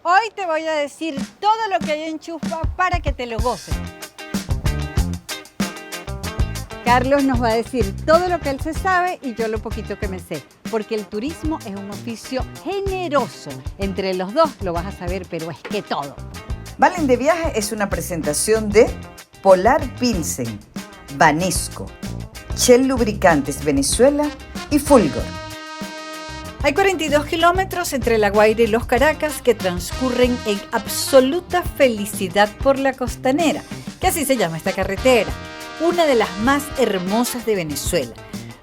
Hoy te voy a decir todo lo que hay en Chuspa para que te lo goces. Carlos nos va a decir todo lo que él se sabe y yo lo poquito que me sé, porque el turismo es un oficio generoso. Entre los dos lo vas a saber, pero es que todo. Valen de Viaje es una presentación de Polar Pilsen, Banesco, Shell Lubricantes Venezuela y Fulgor. Hay 42 kilómetros entre La Guaira y Los Caracas que transcurren en absoluta felicidad por la costanera, que así se llama esta carretera, una de las más hermosas de Venezuela.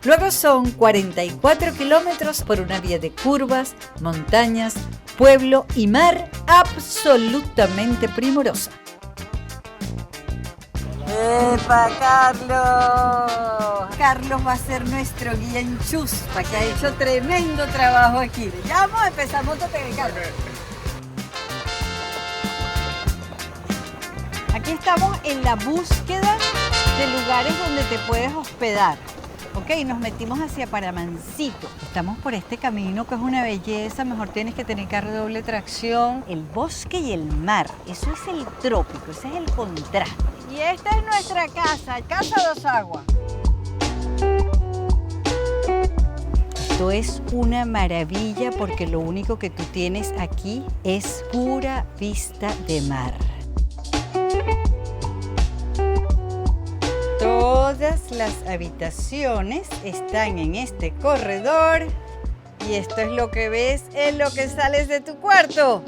Luego son 44 kilómetros por una vía de curvas, montañas, pueblo y mar absolutamente primorosa. ¡Epa, Carlos! Carlos va a ser nuestro guía en Chuspa, que ha hecho tremendo trabajo aquí. Ya vamos, empezamos a Carlos. Aquí estamos en la búsqueda de lugares donde te puedes hospedar. Ok, nos metimos hacia Paramancito. Estamos por este camino que es una belleza, mejor tienes que tener carro de doble tracción. El bosque y el mar, eso es el trópico, ese es el contraste. Y esta es nuestra casa, Casa Dos Aguas. Esto es una maravilla porque lo único que tú tienes aquí es pura vista de mar. Todas las habitaciones están en este corredor y esto es lo que ves en lo que sales de tu cuarto.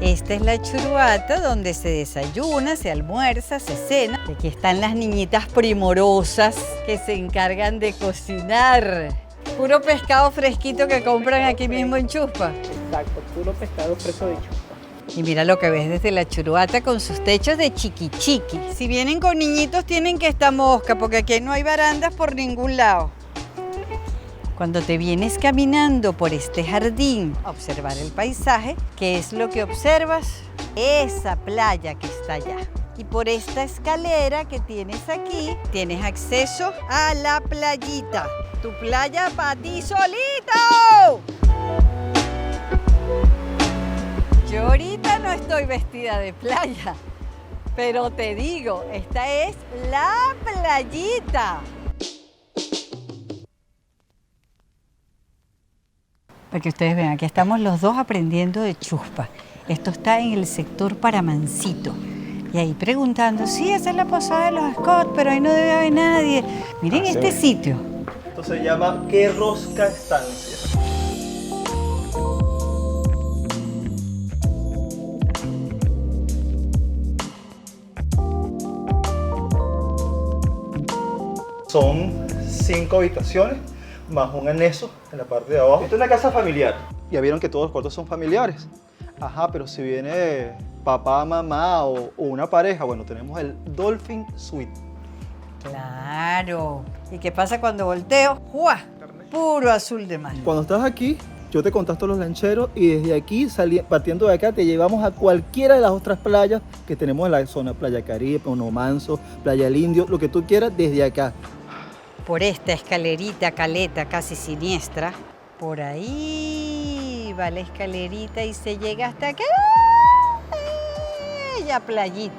Esta es la churuata donde se desayuna, se almuerza, se cena. Aquí están las niñitas primorosas que se encargan de cocinar. Puro pescado fresquito que compran aquí mismo en Chuspa. Exacto, puro pescado fresco de Chuspa. Y mira lo que ves desde la churuata con sus techos de chiqui chiqui. Si vienen con niñitos tienen que estar mosca porque aquí no hay barandas por ningún lado. Cuando te vienes caminando por este jardín a observar el paisaje, ¿qué es lo que observas? Esa playa que está allá. Y por esta escalera que tienes aquí, tienes acceso a la playita. Tu playa para ti solito. Yo ahorita no estoy vestida de playa, pero te digo, esta es la playita. Para que ustedes vean, aquí estamos los dos aprendiendo de Chuspa. Esto está en el sector Paramancito. Y ahí preguntando, sí, esa es la posada de los Scott, pero ahí no debe haber nadie. Miren este sitio. Esto se llama Qué Rosca Estancia. Son 5 habitaciones más un anexo en la parte de abajo. Esta es una casa familiar. Ya vieron que todos los cuartos son familiares. Ajá, pero si viene papá, mamá o una pareja, bueno, tenemos el Dolphin Suite. Claro. ¿Y qué pasa cuando volteo? ¡Jua! Puro azul de mar. Cuando estás aquí, yo te contacto a los lancheros y desde aquí, partiendo de acá, te llevamos a cualquiera de las otras playas que tenemos en la zona. Playa Caribe, Pono Manso, Playa El Indio, lo que tú quieras desde acá. Por esta escalerita, caleta casi siniestra, por ahí va la escalerita y se llega hasta acá. Ya playita.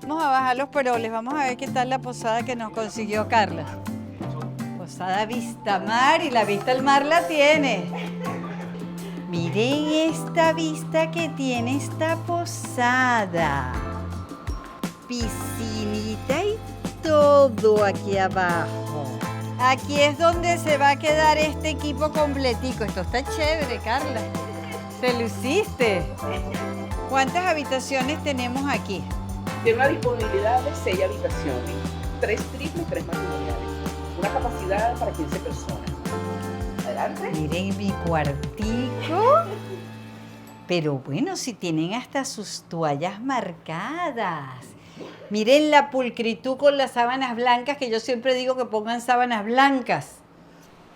Vamos a bajar los peroles, vamos a ver qué tal la posada que nos consiguió Carla. Posada Vista Mar y la vista al mar la tiene. Miren esta vista que tiene esta posada. Piscinita y todo aquí abajo. Aquí es donde se va a quedar este equipo completico. Esto está chévere, Carla. ¿Te luciste? ¿Cuántas habitaciones tenemos aquí? Tiene una disponibilidad de 6 habitaciones, 3 triples y 3 matrimoniales. Una capacidad para 15 personas. Adelante. Miren mi cuartico. Pero bueno, si tienen hasta sus toallas marcadas. Miren la pulcritud con las sábanas blancas, que yo siempre digo que pongan sábanas blancas.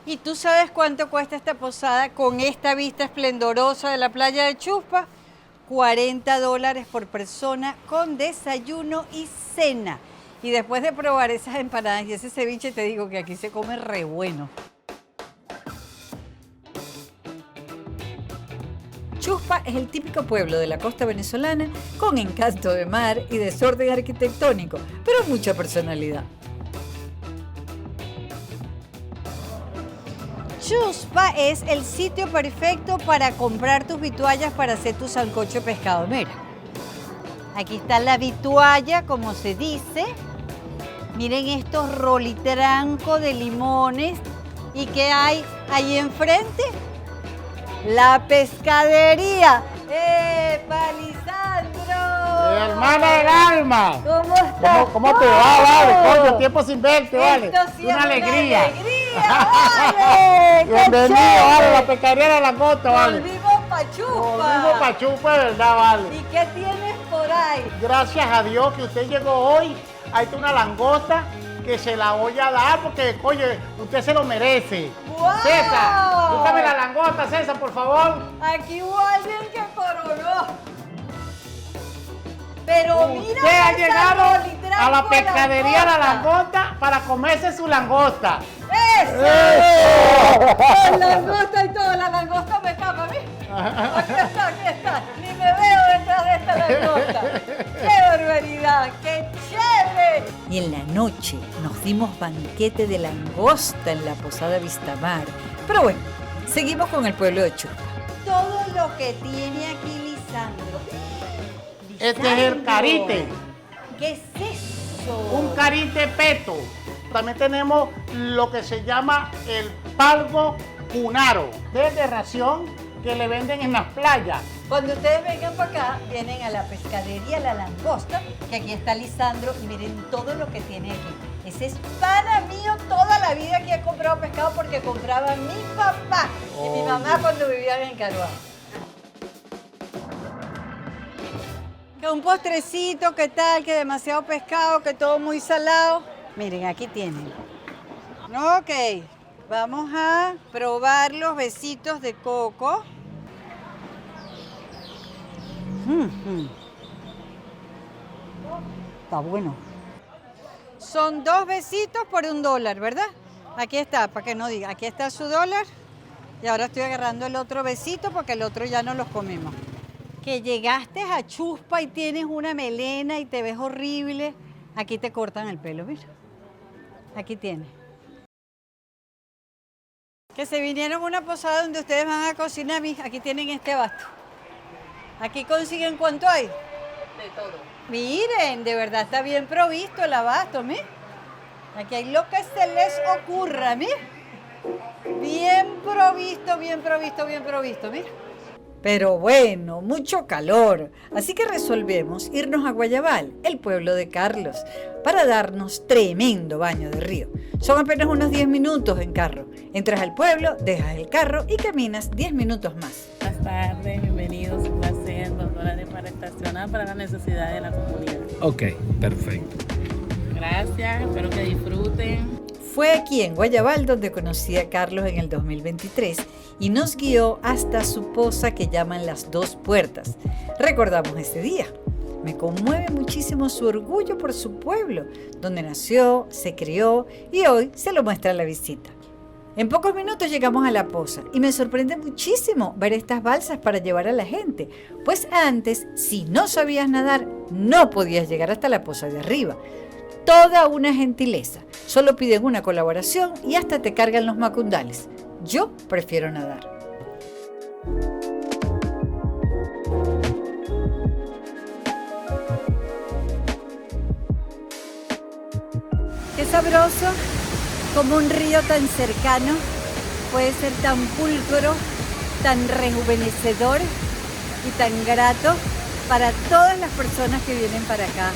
¿Y tú sabes cuánto cuesta esta posada con esta vista esplendorosa de la playa de Chuspa? $40 por persona con desayuno y cena. Y después de probar esas empanadas y ese ceviche, te digo que aquí se come re bueno. Chuspa es el típico pueblo de la costa venezolana con encanto de mar y desorden arquitectónico, pero mucha personalidad. Chuspa es el sitio perfecto para comprar tus vituallas para hacer tu sancocho de pescado. Mira, aquí está la vitualla, como se dice. Miren estos rolitrancos de limones. ¿Y qué hay ahí enfrente? La pescadería. ¡Epa, Lisandro! Mi hermana del alma. ¿Cómo estás? ¿Cómo te va, vale? Coño, tiempo sin verte, vale. Esto sí es Una alegría. ¡Vale! ¡Qué Bienvenido, chévere! vale, la pescadería de la langosta, vale. Volvimos pa' Chuspa. Volvimos pa' Chuspa, de verdad, vale. ¿Y qué tienes por ahí? Gracias a Dios que usted llegó hoy. Ahí está una langosta que se la voy a dar porque, coño, usted se lo merece. ¡Guau! César, búscame la langosta, César, por favor. Aquí hubo alguien que coronó. Pero mira, Usted ha esa llegado rolitranco a la pescadería La langosta. Langosta para comerse su langosta. ¡Eso! Con langosta y todo, la langosta me escapa a mí. Aquí está. Ni me veo detrás de esta langosta. ¡Qué barbaridad! ¡Qué chévere! Y en la noche nos dimos banquete de langosta en la posada Vistamar. Pero bueno, seguimos con el pueblo de Chuspa. Todo lo que tiene aquí Lisandro. Este es el carite. ¿Qué es eso? Un carite peto. También tenemos lo que se llama el palgo cunaro, de ración que le venden en las playas. Cuando ustedes vengan para acá, vienen a la pescadería La Langosta, que aquí está Lisandro, y miren todo lo que tiene aquí. Ese es pana mío toda la vida que he comprado pescado porque compraba mi papá y mi mamá cuando vivían en Caruá. Que un postrecito, ¿qué tal? Que demasiado pescado, que todo muy salado. Miren, aquí tienen. Ok, vamos a probar los besitos de coco. Está bueno. Son 2 besitos por $1, ¿verdad? Aquí está, para que no diga. Aquí está su $1. Y ahora estoy agarrando el otro besito porque el otro ya no los comemos. Que llegaste a Chuspa y tienes una melena y te ves horrible. Aquí te cortan el pelo, mira. Aquí tienes. Que se vinieron a una posada donde ustedes van a cocinar, aquí tienen este abasto. Aquí consiguen ¿cuánto hay? De todo. Miren, de verdad está bien provisto el abasto, ¿mi? Aquí hay lo que se les ocurra, ¿mi? Bien provisto, mira. Pero bueno, mucho calor, así que resolvemos irnos a Guayabal, el pueblo de Carlos, para darnos tremendo baño de río. Son apenas unos 10 minutos en carro. Entras al pueblo, dejas el carro y caminas 10 minutos más. Buenas tardes, bienvenidos, un placer, $2 para estacionar para la necesidad de la comunidad. Ok, perfecto. Gracias, espero que disfruten. Fue aquí en Guayabal donde conocí a Carlos en el 2023 y nos guió hasta su poza que llaman Las Dos Puertas. Recordamos ese día. Me conmueve muchísimo su orgullo por su pueblo, donde nació, se crió y hoy se lo muestra a la visita. En pocos minutos llegamos a la poza y me sorprende muchísimo ver estas balsas para llevar a la gente, pues antes, si no sabías nadar, no podías llegar hasta la poza de arriba. Toda una gentileza, solo piden una colaboración y hasta te cargan los macundales. Yo prefiero nadar. Qué sabroso, como un río tan cercano puede ser tan pulcro, tan rejuvenecedor y tan grato para todas las personas que vienen para acá,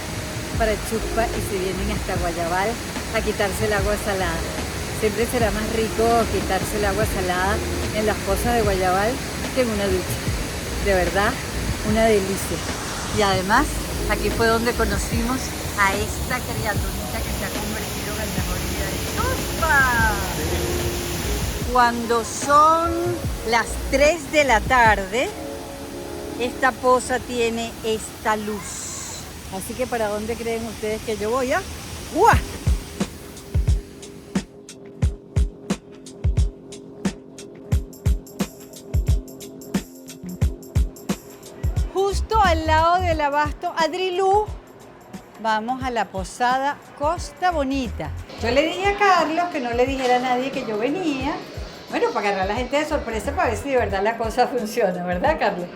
para Chuspa, y se vienen hasta Guayabal a quitarse el agua salada. Siempre será más rico quitarse el agua salada en las pozas de Guayabal que en una ducha. De verdad, una delicia. Y además, aquí fue donde conocimos a esta criaturita que se ha convertido en el mejor día de Chuspa. cuando son las 3 de la tarde, esta poza tiene esta luz. Así que ¿para dónde creen ustedes que yo voy? ¡Uah! Justo al lado del abasto Adrilú, vamos a la posada Costa Bonita. Yo le dije a Carlos que no le dijera a nadie que yo venía. Bueno, para agarrar a la gente de sorpresa para ver si de verdad la cosa funciona, ¿verdad, Carlos?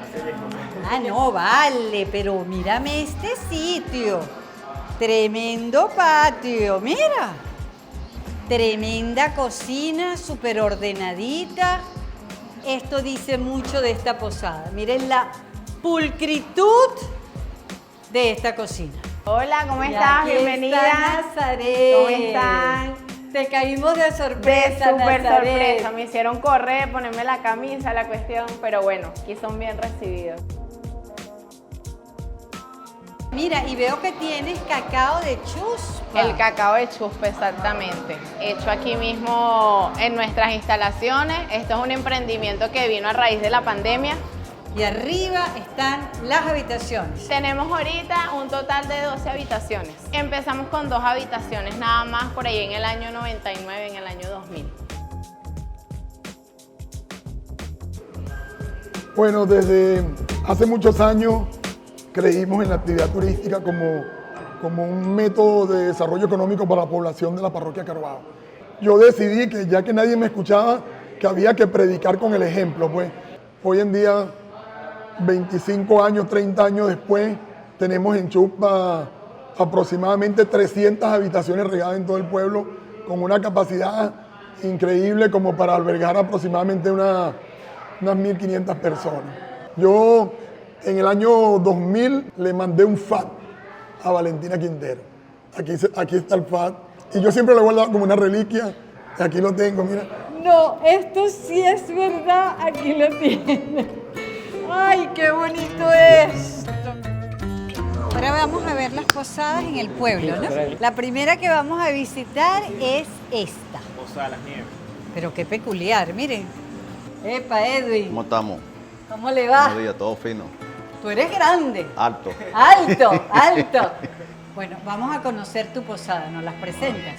Ah, no, vale, pero mírame este sitio. Tremendo patio, mira. Tremenda cocina, súper ordenadita. Esto dice mucho de esta posada. Miren la pulcritud de esta cocina. Hola, ¿cómo estás? Bienvenida. Nazaret. ¿Cómo están? Te caímos de sorpresa, Súper Nazaret. sorpresa. Me hicieron correr, ponerme la camisa, la cuestión, pero bueno, aquí son bien recibidos. Mira, y veo que tienes cacao de chuspa. El cacao de chuspa, exactamente. Hecho aquí mismo en nuestras instalaciones. Esto es un emprendimiento que vino a raíz de la pandemia. Y arriba están las habitaciones. Tenemos ahorita un total de 12 habitaciones. Empezamos con 2 habitaciones nada más por ahí en el año 99, en el año 2000. Bueno, desde hace muchos años creímos en la actividad turística como un método de desarrollo económico para la población de la parroquia Carvajal. Yo decidí que ya que nadie me escuchaba, que había que predicar con el ejemplo. Pues hoy en día, 25 años, 30 años después, tenemos en Chuspa aproximadamente 300 habitaciones regadas en todo el pueblo, con una capacidad increíble como para albergar aproximadamente unas 1.500 personas. Yo en el año 2000 le mandé un FAT a Valentina Quintero. Aquí está el FAT y yo siempre lo he guardado como una reliquia. Aquí lo tengo, mira. No, esto sí es verdad, aquí lo tiene. ¡Ay, qué bonito es! Ahora vamos a ver las posadas en el pueblo, ¿no? La primera que vamos a visitar es esta. Posada Las Nieves. Pero qué peculiar, miren. Epa, Edwin. ¿Cómo estamos? ¿Cómo le va? Buenos días, todo fino. Tú eres grande. Alto. Alto, alto. Bueno, vamos a conocer tu posada, ¿nos las presentas?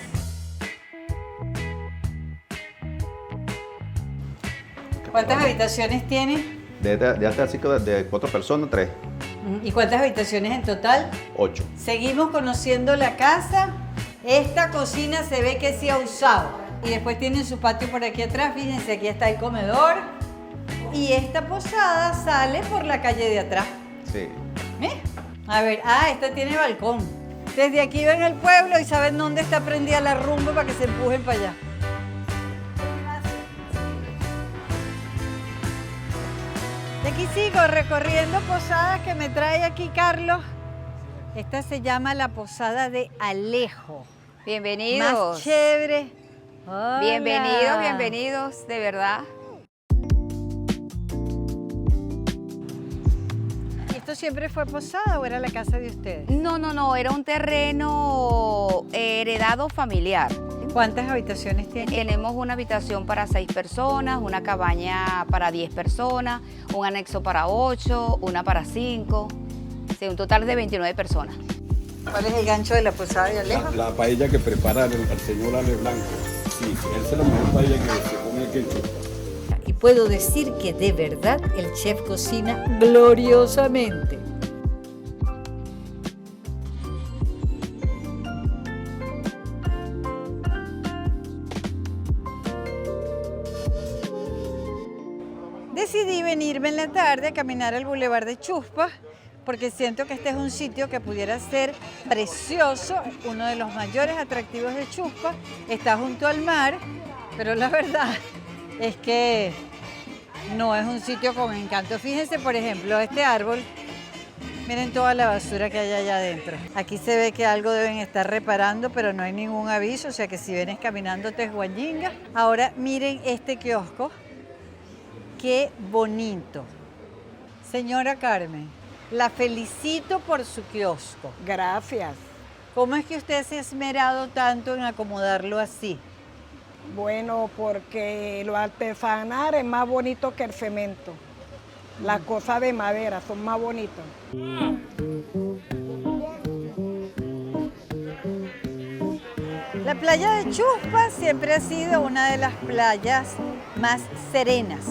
¿Cuántas habitaciones tiene? De hasta así que de 4 personas, 3, ¿Y cuántas habitaciones en total? 8. Seguimos conociendo la casa. Esta cocina se ve que sí ha usado. Y después tienen su patio por aquí atrás. Fíjense, aquí está el comedor. Y esta posada sale por la calle de atrás. Sí. ¿Eh? A ver, esta tiene balcón. Desde aquí ven el pueblo y saben dónde está prendida la rumba para que se empujen para allá. Y aquí sigo recorriendo posadas que me trae aquí Carlos. Esta se llama la posada de Alejo. Bienvenidos. Más chévere. Hola. Bienvenidos, bienvenidos, de verdad. ¿Esto siempre fue posada o era la casa de ustedes? No, era un terreno heredado familiar. ¿Cuántas habitaciones tiene? Tenemos una habitación para 6 personas, una cabaña para 10 personas, un anexo para 8, una para 5, sí, un total de 29 personas. ¿Cuál es el gancho de la posada de Alejo? La paella que prepara el señor Ale Blanco. Sí, esa es la mejor paella que se come aquí en Chuspa. Y puedo decir que de verdad el chef cocina gloriosamente. Decidí venirme en la tarde a caminar al Boulevard de Chuspa porque siento que este es un sitio que pudiera ser precioso, uno de los mayores atractivos de Chuspa. Está junto al mar, pero la verdad es que no es un sitio con encanto. Fíjense, por ejemplo, este árbol. Miren toda la basura que hay allá adentro. Aquí se ve que algo deben estar reparando, pero no hay ningún aviso, o sea que si vienes caminando te esguayingas. Ahora miren este kiosco. Qué bonito. Señora Carmen, la felicito por su kiosco. Gracias. ¿Cómo es que usted se ha esmerado tanto en acomodarlo así? Bueno, porque lo artesanal es más bonito que el cemento. Las cosas de madera son más bonitas. La playa de Chuspa siempre ha sido una de las playas más serenas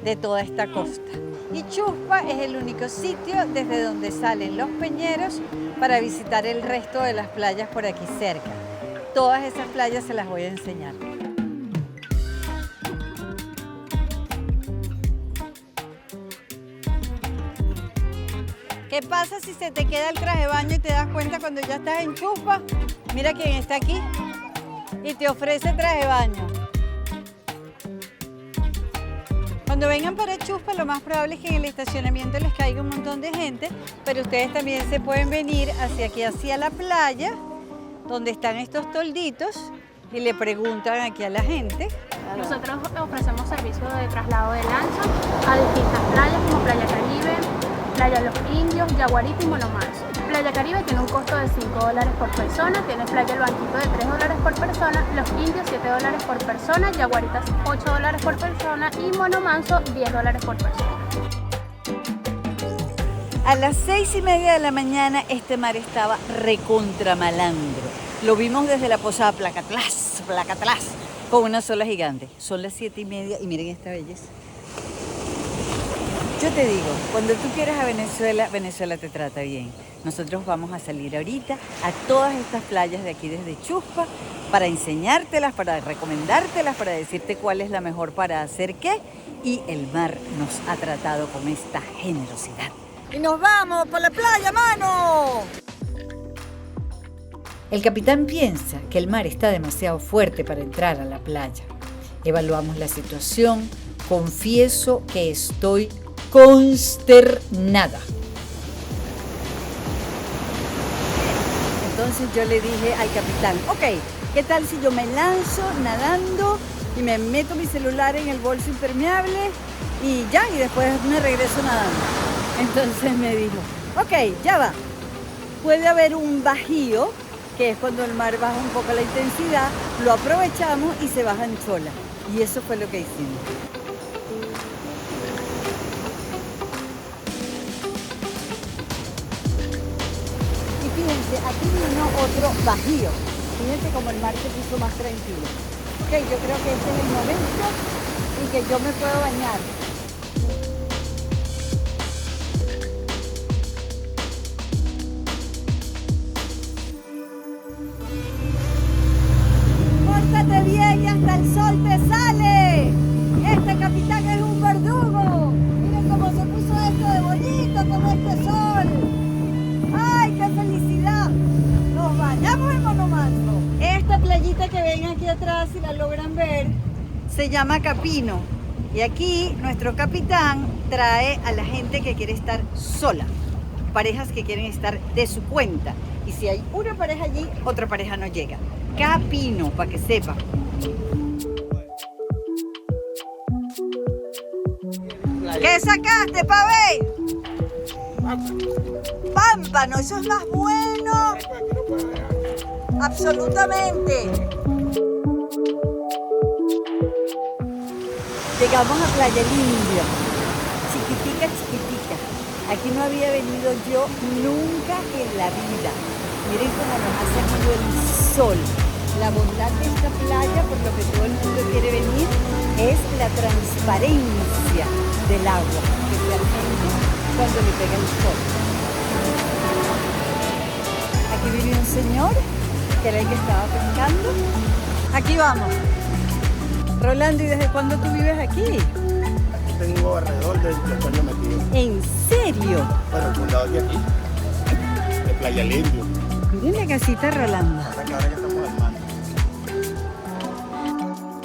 de toda esta costa. Y Chuspa es el único sitio desde donde salen los peñeros para visitar el resto de las playas por aquí cerca. Todas esas playas se las voy a enseñar. ¿Qué pasa si se te queda el traje de baño y te das cuenta cuando ya estás en Chuspa? Mira quién está aquí y te ofrece traje de baño. Cuando vengan para Chuspa, lo más probable es que en el estacionamiento les caiga un montón de gente, pero ustedes también se pueden venir hacia aquí, hacia la playa, donde están estos tolditos, y le preguntan aquí a la gente. Nosotros ofrecemos servicio de traslado de lancha a distintas playas como Playa Caribe, Playa Los Indios, Yaguarita y Monomanso. Playa Caribe tiene un costo de $5 por persona, tiene Playa El Banquito de $3 por persona, Los Indios $7 por persona, Yaguarita $8 por persona y Monomanso $10 por persona. A las 6:30 de la mañana este mar estaba recontra malandro. Lo vimos desde la posada Placatlás, con una sola gigante. Son las 7:30 y miren esta belleza. Yo te digo, cuando tú quieras a Venezuela, Venezuela te trata bien. Nosotros vamos a salir ahorita a todas estas playas de aquí desde Chuspa para enseñártelas, para recomendártelas, para decirte cuál es la mejor para hacer qué. Y el mar nos ha tratado con esta generosidad. ¡Y nos vamos para la playa, mano! El capitán piensa que el mar está demasiado fuerte para entrar a la playa. Evaluamos la situación. Confieso que estoy consternada. Entonces yo le dije al capitán, ok, ¿qué tal si yo me lanzo nadando y me meto mi celular en el bolso impermeable y ya, y después me regreso nadando? Entonces me dijo, ok, ya va. Puede haber un bajío, que es cuando el mar baja un poco la intensidad, lo aprovechamos y se baja en chola. Y eso fue lo que hicimos. Fíjense, aquí vino otro bajío. Fíjense como el mar se puso más tranquilo. Ok, yo creo que este es el momento en que yo me puedo bañar. Pórtate bien y hasta el sol te sale. Este capitán es un verdugo. Miren cómo se puso esto de bonito con este sol. ¡Ay, qué felicidad! Nos bañamos en Monomanso. Esta playita que ven aquí atrás, si la logran ver, se llama Capino. Y aquí nuestro capitán trae a la gente que quiere estar sola. Parejas que quieren estar de su cuenta. Y si hay una pareja allí, otra pareja no llega. Capino, para que sepan. ¿Qué sacaste, Pabé? Pámpano, eso es más bueno. Absolutamente. Llegamos a Playa Limpia, chiquitica. Aquí no había venido yo nunca en la vida. Miren cómo nos ha salido el sol. La bondad de esta playa, por lo que todo el mundo quiere venir, es la transparencia del agua, especialmente cuando le pega el sol. Aquí vive un señor, que era el que estaba pescando. Aquí vamos. Rolando, ¿y desde cuándo tú vives aquí? Tengo alrededor de 8 años metido. ¿En serio? Bueno, fundado de aquí, de Playa Limpio. Miren la casita Rolando. Ahora que estamos armando.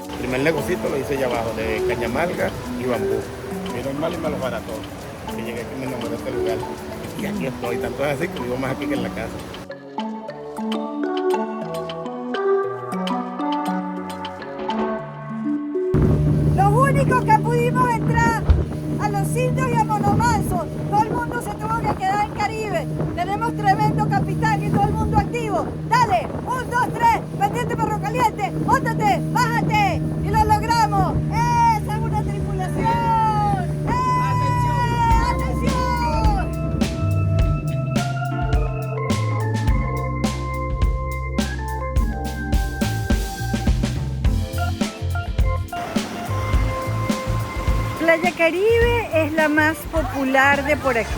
El primer negocito lo hice allá abajo, de cañamarga y bambú. Mi normal y me los barató. Que llegué aquí y me enamoré de este lugar. Y aquí estoy, tanto es así que vivo más aquí que en la casa. Los únicos que pudimos entrar a los indios indios y a Monomanso. Todo el mundo se tuvo que quedar en Caribe. Tenemos tremendo capitán y todo el mundo activo. Dale, 1, 2, 3, pendiente perro caliente, móntate, bájate y lo logramos. ¡Esa es una tripulación! ¡Atención! Playa Caribe es la más popular de por aquí.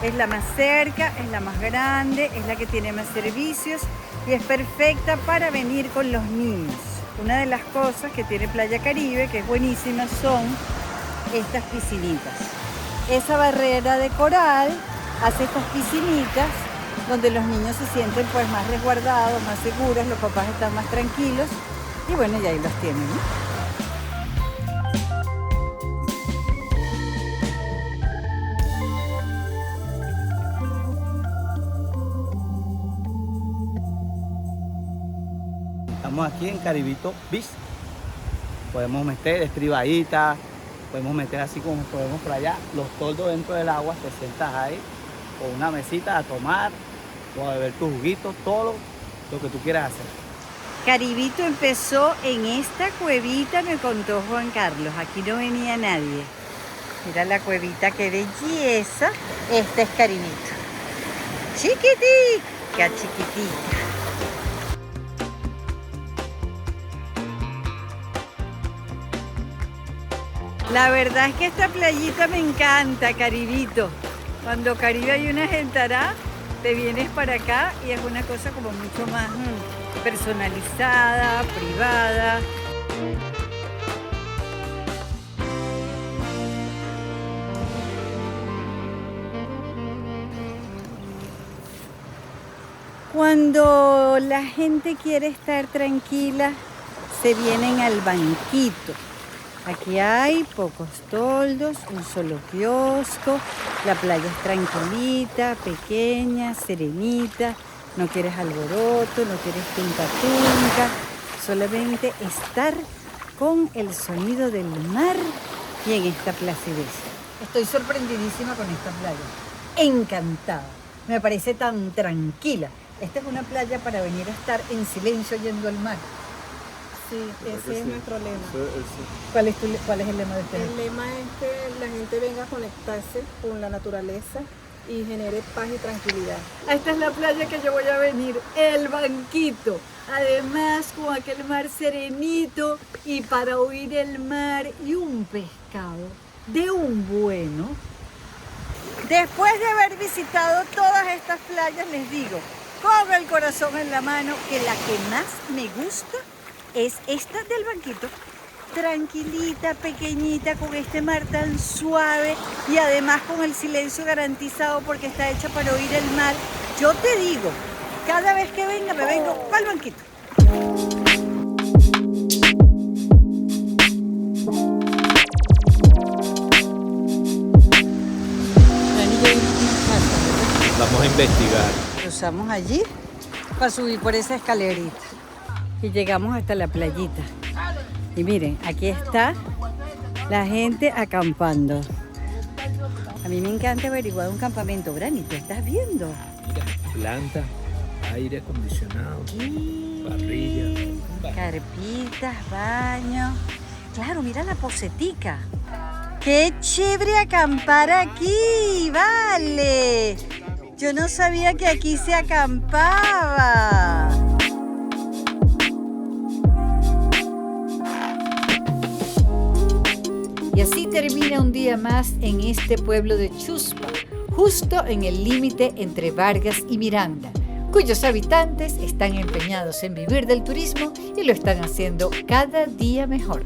Es la más cerca, es la más grande, es la que tiene más servicios y es perfecta para venir con los niños. Una de las cosas que tiene Playa Caribe, que es buenísima, son estas piscinitas. Esa barrera de coral hace estas piscinitas donde los niños se sienten pues más resguardados, más seguros, los papás están más tranquilos y bueno, ya ahí los tienen, ¿no? Estamos aquí en Caribito Beach. Podemos meter estribaditas, podemos meter así como podemos por allá, los toldos dentro del agua, te sientas ahí con una mesita a tomar o a beber tus juguitos, todo lo que tú quieras hacer. Caribito empezó en esta cuevita, me contó Juan Carlos. Aquí no venía nadie. Mira la cuevita, qué belleza. Esta es Caribito. Chiquitica, chiquitica. La verdad es que esta playita me encanta, Caribito. Cuando Caribe hay una gentará, te vienes para acá y es una cosa como mucho más personalizada, privada. Cuando la gente quiere estar tranquila, se vienen al banquito. Aquí hay pocos toldos, un solo kiosco, la playa es tranquilita, pequeña, serenita, no quieres alboroto, no quieres tunca, solamente estar con el sonido del mar y en esta placidez. Estoy sorprendidísima con esta playa, encantada, me parece tan tranquila. Esta es una playa para venir a estar en silencio yendo al mar. Sí, ese es nuestro lema. ¿Cuál es el lema de ustedes? El lema es que la gente venga a conectarse con la naturaleza y genere paz y tranquilidad. Esta es la playa que yo voy a venir, el banquito. Además, con aquel mar serenito y para oír el mar y un pescado de un bueno. Después de haber visitado todas estas playas, les digo, con el corazón en la mano, que la que más me gusta es esta del banquito, tranquilita, pequeñita, con este mar tan suave y además con el silencio garantizado porque está hecha para oír el mar. Yo te digo, cada vez que venga me vengo al banquito. Vamos a investigar. Cruzamos allí para subir por esa escalerita. Y llegamos hasta la playita. Y miren, aquí está la gente acampando. A mí me encanta averiguar un campamento. Brani, ¿tú estás viendo? Mira, planta, aire acondicionado, parrilla, carpitas, baño. Claro, mira la posetica. ¡Qué chévere acampar aquí! ¡Vale! Yo no sabía que aquí se acampaba. Y así termina un día más en este pueblo de Chuspa, justo en el límite entre Vargas y Miranda, cuyos habitantes están empeñados en vivir del turismo y lo están haciendo cada día mejor.